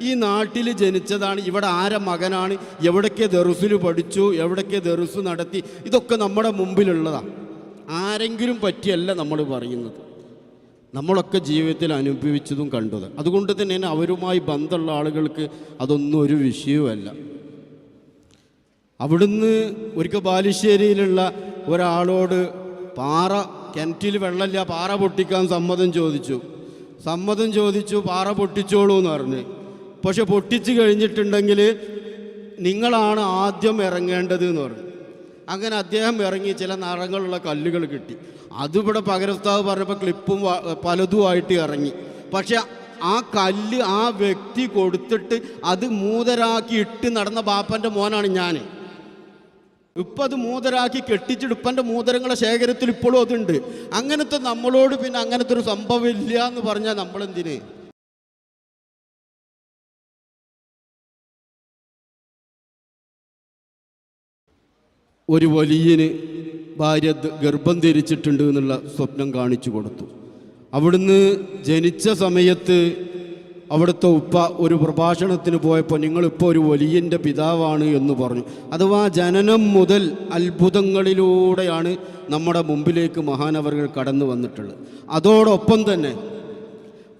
ഈ നാട്ടിൽ ജനിച്ചതാണ്, ഇവിടെ ആരെ മകനാണ്, എവിടൊക്കെ ദർസിൽ പഠിച്ചു, എവിടൊക്കെ ദർസ് നടത്തി, ഇതൊക്കെ നമ്മുടെ മുമ്പിലുള്ളതാണ്. ആരെങ്കിലും പറ്റിയല്ല നമ്മൾ പറയുന്നത്, നമ്മളൊക്കെ ജീവിതത്തിൽ അനുഭവിച്ചതും കണ്ടത്. അതുകൊണ്ട് തന്നെ അവരുമായി ബന്ധമുള്ള ആളുകൾക്ക് അതൊന്നും ഒരു വിഷയവുമല്ല. അവിടുന്ന് ഒരിക്കൽ ബാലുശ്ശേരിയിലുള്ള ഒരാളോട് കിണറ്റിൽ വെള്ളമില്ല, പാറ പൊട്ടിക്കാൻ സമ്മതം ചോദിച്ചു. പാറ പൊട്ടിച്ചോളൂ എന്ന് പറഞ്ഞ്. പക്ഷെ പൊട്ടിച്ച് കഴിഞ്ഞിട്ടുണ്ടെങ്കിൽ നിങ്ങളാണ് ആദ്യം ഇറങ്ങേണ്ടത് എന്ന് പറഞ്ഞു. അങ്ങനെ അദ്ദേഹം ഇറങ്ങി ചില നിറങ്ങളുള്ള കല്ലുകൾ കിട്ടി. അതിവിടെ പകരസ്ഥാവ് പറഞ്ഞപ്പോൾ ക്ലിപ്പും പലതുമായിട്ട് ഇറങ്ങി. പക്ഷെ ആ കല്ല് ആ വ്യക്തി കൊടുത്തിട്ട് അത് മൂതരാക്കി ഇട്ട് നടന്ന ബാപ്പൻ്റെ മോനാണ് ഞാൻ. ഇപ്പം അത് മൂതരാക്കി കെട്ടിച്ചിട്ട് ഉപ്പൻ്റെ മൂതരങ്ങളെ ശേഖരത്തിൽ ഇപ്പോഴും അതുണ്ട്. അങ്ങനത്തെ നമ്മളോട് പിന്നെ അങ്ങനത്തെ ഒരു സംഭവം ഇല്ല എന്ന് പറഞ്ഞാൽ നമ്മളെന്തിന്? ഒരു വലിയന് ഭാര്യ ഗർഭം ധരിച്ചിട്ടുണ്ട് എന്നുള്ള സ്വപ്നം കാണിച്ചു കൊടുത്തു. അവിടുന്ന് ജനിച്ച സമയത്ത് അവിടുത്തെ ഉപ്പ ഒരു പ്രഭാഷണത്തിന് പോയപ്പോൾ നിങ്ങളിപ്പോൾ ഒരു വലിയൻ്റെ പിതാവാണ് എന്ന് പറഞ്ഞു. അഥവാ ജനനം മുതൽ അത്ഭുതങ്ങളിലൂടെയാണ് നമ്മുടെ മുമ്പിലേക്ക് മഹാനവറുകൾ കടന്നു വന്നിട്ടുള്ളത്. അതോടൊപ്പം തന്നെ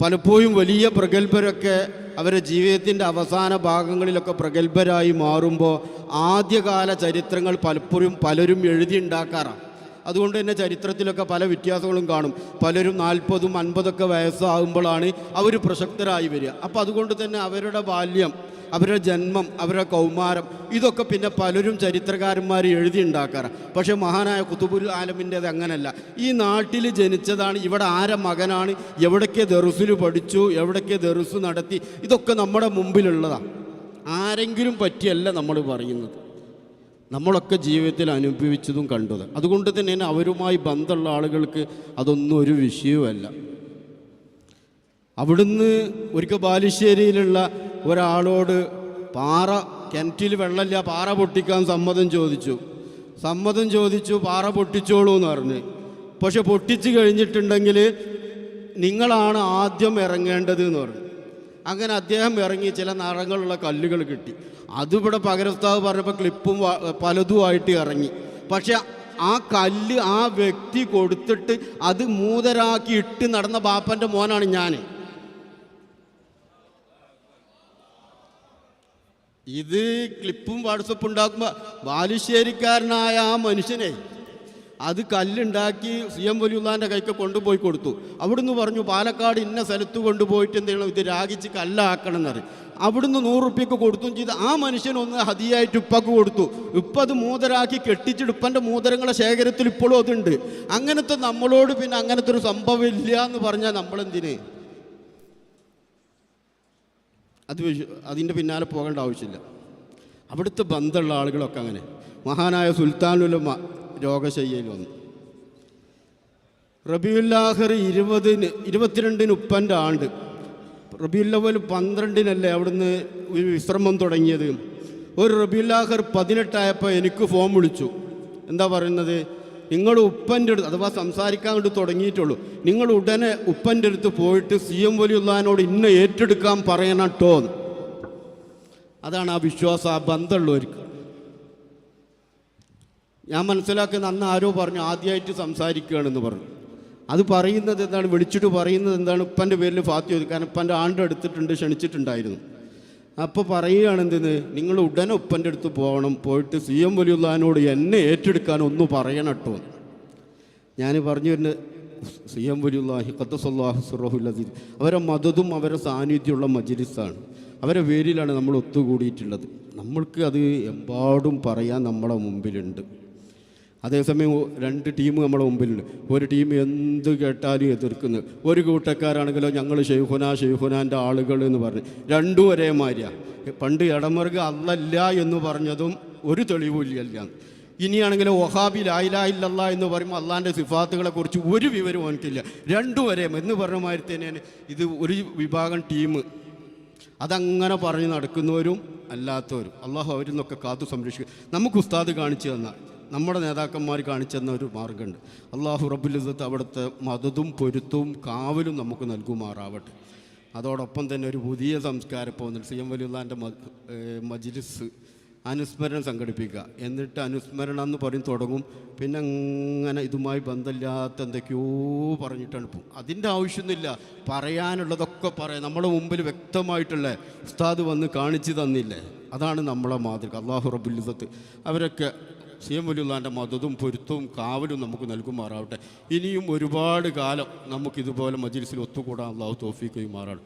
പലപ്പോഴും വലിയ പ്രഗത്ഭരൊക്കെ അവരുടെ ജീവിതത്തിൻ്റെ അവസാന ഭാഗങ്ങളിലൊക്കെ പ്രഗത്ഭരായി മാറുമ്പോൾ ആദ്യകാല ചരിത്രങ്ങൾ പലരും എഴുതിയുണ്ടാക്കാറാണ്. അതുകൊണ്ട് തന്നെ ചരിത്രത്തിലൊക്കെ പല വ്യത്യാസങ്ങളും കാണും. പലരും 40, 50 വയസ്സാകുമ്പോഴാണ് അവർ പ്രസക്തരായി വരിക. അപ്പോൾ അതുകൊണ്ട് തന്നെ അവരുടെ ബാല്യം, അവരുടെ ജന്മം, അവരുടെ കൗമാരം, ഇതൊക്കെ പിന്നെ പലരും ചരിത്രകാരന്മാർ എഴുതിയുണ്ടാക്കാറ്. പക്ഷേ മഹാനായ ഖുതുബുൽ ആലമിൻ്റേത് അങ്ങനല്ല. ഈ നാട്ടിൽ ജനിച്ചതാണ്, ഇവിടെ ആരെ മകനാണ്, എവിടൊക്കെ ദർസിൽ പഠിച്ചു, എവിടൊക്കെ ദർസ് നടത്തി, ഇതൊക്കെ നമ്മുടെ മുമ്പിലുള്ളതാണ്. ആരെങ്കിലും പറ്റിയല്ല നമ്മൾ പറയുന്നത്, നമ്മളൊക്കെ ജീവിതത്തിൽ അനുഭവിച്ചതും കണ്ടത്. അതുകൊണ്ട് തന്നെ അവരുമായി ബന്ധമുള്ള ആളുകൾക്ക് അതൊന്നും ഒരു വിഷയവുമല്ല. അവിടുന്ന് ഒരിക്കൽ ബാലുശ്ശേരിയിലുള്ള ഒരാളോട് കിണറ്റിൽ വെള്ളമില്ല, പാറ പൊട്ടിക്കാൻ സമ്മതം ചോദിച്ചു. പാറ പൊട്ടിച്ചോളൂ എന്ന് പറഞ്ഞ്. പക്ഷെ പൊട്ടിച്ച് കഴിഞ്ഞിട്ടുണ്ടെങ്കിൽ നിങ്ങളാണ് ആദ്യം ഇറങ്ങേണ്ടത് എന്ന് പറഞ്ഞു. അങ്ങനെ അദ്ദേഹം ഇറങ്ങി ചില നിറങ്ങളുള്ള കല്ലുകൾ കിട്ടി. അതിവിടെ പകരസ്ഥാവ് പറഞ്ഞപ്പോൾ ക്ലിപ്പും പലതുമായിട്ട് ഇറങ്ങി. പക്ഷെ ആ കല്ല് ആ വ്യക്തി കൊടുത്തിട്ട് അത് മൂതരാക്കി ഇട്ട് നടന്ന ബാപ്പൻ്റെ മോനാണ് ഞാൻ. ഇത് ക്ലിപ്പും വാട്സപ്പ് ഉണ്ടാക്കുമ്പോൾ ബാലുശ്ശേരിക്കാരനായ ആ മനുഷ്യനെ അത് കല്ലുണ്ടാക്കി CM വലിയുള്ളാൻ്റെ കൈക്ക് കൊണ്ടുപോയി കൊടുത്തു. അവിടുന്ന് പറഞ്ഞു പാലക്കാട് ഇന്ന സ്ഥലത്ത് കൊണ്ടുപോയിട്ട് എന്തെങ്കിലും ഇത് രാഗിച്ച് കല്ലാക്കണം എന്നറിയും. അവിടുന്ന് 100 റുപ്യക്ക് കൊടുത്തും ചെയ്ത് ആ മനുഷ്യനൊന്ന് ഹദിയായിട്ട് ഉപ്പക്ക് കൊടുത്തു. അത് മൂതരാക്കി കെട്ടിച്ചിട്ട് ഉപ്പൻ്റെ മൂതരങ്ങളെ ശേഖരത്തിൽ ഇപ്പോഴും അതുണ്ട്. അങ്ങനത്തെ നമ്മളോട് പിന്നെ അങ്ങനത്തെ ഒരു സംഭവം ഇല്ല എന്ന് പറഞ്ഞാൽ നമ്മളെന്തിന്? അതിൻ്റെ പിന്നാലെ പോകേണ്ട ആവശ്യമില്ല. അവിടുത്തെ ബന്ധമുള്ള ആളുകളൊക്കെ അങ്ങനെ. മഹാനായ സുൽത്താനുലമ രോഗശയ്യയിൽ വന്നു. റബീഉൽ-ആഖിർ 22 ഉപ്പൻ്റെ ആണ്ട്. റബീഉൽ-അവ്വൽ 12 അവിടുന്ന് വിശ്രമം തുടങ്ങിയത്. ഒരു റബീഉൽ-ആഖിർ 18 എനിക്ക് ഫോൺ വിളിച്ചു. എന്താ പറയുന്നത്? നിങ്ങൾ ഉപ്പൻ്റെ അടുത്ത്, അഥവാ സംസാരിക്കാൻ കൊണ്ട് തുടങ്ങിയിട്ടുള്ളൂ, നിങ്ങൾ ഉടനെ ഉപ്പൻ്റെ അടുത്ത് പോയിട്ട് CM വലിയുള്ളാനോട് ഇന്ന ഏറ്റെടുക്കാൻ പറയണം കേട്ടോ. അതാണ് ആ വിശ്വാസം, ആ ബന്ധമുള്ളവർക്ക്. ഞാൻ മനസ്സിലാക്കുന്ന അന്ന് ആരോ പറഞ്ഞു ആദ്യമായിട്ട് സംസാരിക്കുകയാണെന്ന് പറഞ്ഞു. അത് പറയുന്നത് എന്താണ്, വിളിച്ചിട്ട് പറയുന്നത് എന്താണ്, ഉപ്പൻ്റെ പേരിൽ ഫാത്തി ചോദിക്കും. കാരണം ഉപ്പൻ്റെ ആണ്ട് എടുത്തിട്ടുണ്ട്, ക്ഷണിച്ചിട്ടുണ്ടായിരുന്നു. അപ്പോൾ പറയുകയാണ് എന്തെന്ന്, നിങ്ങൾ ഉടനെ ഉപ്പൻ്റെ അടുത്ത് പോകണം, പോയിട്ട് CM വലിയുള്ളാനോട് എന്നെ ഏറ്റെടുക്കാൻ ഒന്ന് പറയണം കേട്ടോ. ഞാൻ പറഞ്ഞു വരുന്നത് CM വലിയുള്ളാഹി ഖദ്ദസല്ലാഹു സിർറഹുൽ അസീസ് അവരെ മദതും അവരെ സാന്നിധ്യമുള്ള മജ്ലിസാണ്. അവരെ പേരിലാണ് നമ്മൾ ഒത്തുകൂടിയിട്ടുള്ളത്. നമ്മൾക്ക് അത് എമ്പാടും പറയാൻ നമ്മുടെ മുമ്പിലുണ്ട്. അതേസമയം 2 ടീം നമ്മുടെ മുമ്പിലുണ്ട്. ഒരു ടീം എന്ത് കേട്ടാലും എതിർക്കുന്നു. ഒരു കൂട്ടക്കാരാണെങ്കിലോ ഞങ്ങൾ ഷെയ്ഖുനാൻ്റെ ആളുകൾ എന്ന് പറഞ്ഞ് രണ്ടും ഒരേമാതിരിയാണ്. പണ്ട് ഇടമറുക അല്ലല്ല എന്ന് പറഞ്ഞതും ഒരു തെളിവില്ല. ഇനിയാണെങ്കിലും വഹാബി ലാ ഇലാഹ ഇല്ലല്ലാഹ് എന്ന് പറയുമ്പോൾ അള്ളാൻ്റെ സിഫാത്തുകളെ കുറിച്ച് ഒരു വിവരവും എനിക്കില്ല. രണ്ടും ഒരേ എന്ന് പറഞ്ഞ മാതിരി തന്നെയാണ് ഇത്. ഒരു വിഭാഗം ടീം അതങ്ങനെ പറഞ്ഞ് നടക്കുന്നവരും അല്ലാത്തവരും. അള്ളാഹു അവരിൽ നിന്നൊക്കെ കാത്തു സംരക്ഷിക്കും. നമുക്ക് ഉസ്താദ് കാണിച്ചു തന്ന, നമ്മുടെ നേതാക്കന്മാർ കാണിച്ചു തന്ന ഒരു മാർഗ്ഗമുണ്ട്. അള്ളാഹു റബ്ബുൽ ഇസ്സത്ത് അവിടുത്തെ മദതും പൊരുത്തവും കാവലും നമുക്ക് നൽകുമാറാവട്ടെ. അതോടൊപ്പം തന്നെ ഒരു പുതിയ സംസ്കാരം പോകുന്നുണ്ട്. സി എം വലിയുള്ളാൻ്റെ മജ്ലിസ് അനുസ്മരണം സംഘടിപ്പിക്കുക. എന്നിട്ട് അനുസ്മരണം എന്ന് പറയും തുടങ്ങും. പിന്നെ അങ്ങനെ ഇതുമായി ബന്ധമില്ലാത്ത എന്തൊക്കെയോ പറഞ്ഞിട്ടാണ് പോകും. അതിൻ്റെ ആവശ്യമൊന്നുമില്ല. പറയാനുള്ളതൊക്കെ പറയാം. നമ്മുടെ മുമ്പിൽ വ്യക്തമായിട്ടുള്ള ഉസ്താദ് വന്ന് കാണിച്ചു തന്നില്ലേ, അതാണ് നമ്മളെ മാതൃക. അല്ലാഹു റബ്ബുൽ ഇസ്സത്ത് അവരൊക്കെ സി എം വലിയുള്ളാൻ്റെ മദതും പൊരുത്തവും കാവലും നമുക്ക് നൽകുമാറാവട്ടെ. ഇനിയും ഒരുപാട് കാലം നമുക്കിതുപോലെ മജ്ലിസിൽ ഒത്തുകൂടാൻ അല്ലാഹു തൗഫീഖ് ചെയ്യുമാറാണ്.